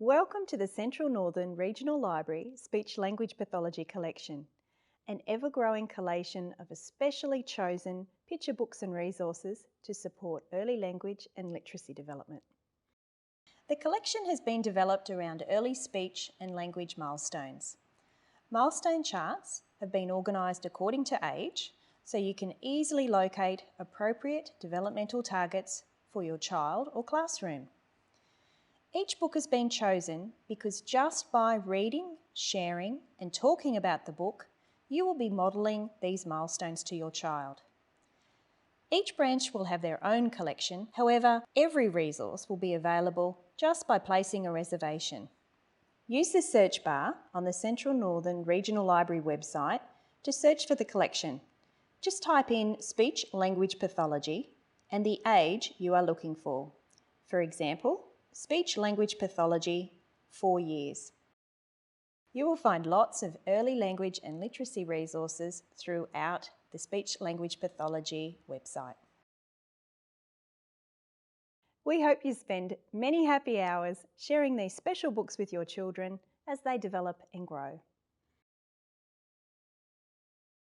Welcome to the Central Northern Regional Library Speech Language Pathology Collection, an ever-growing collation of especially chosen picture books and resources to support early language and literacy development. The collection has been developed around early speech and language milestones. Milestone charts have been organised according to age, so you can easily locate appropriate developmental targets for your child or classroom. Each book has been chosen because just by reading, sharing and talking about the book, you will be modelling these milestones to your child. Each branch will have their own collection, however, every resource will be available just by placing a reservation. Use the search bar on the Central Northern Regional Library website to search for the collection. Just type in Speech Language Pathology and the age you are looking for. For example, Speech Language Pathology, 4 years. You will find lots of early language and literacy resources throughout the Speech Language Pathology website. We hope you spend many happy hours sharing these special books with your children as they develop and grow.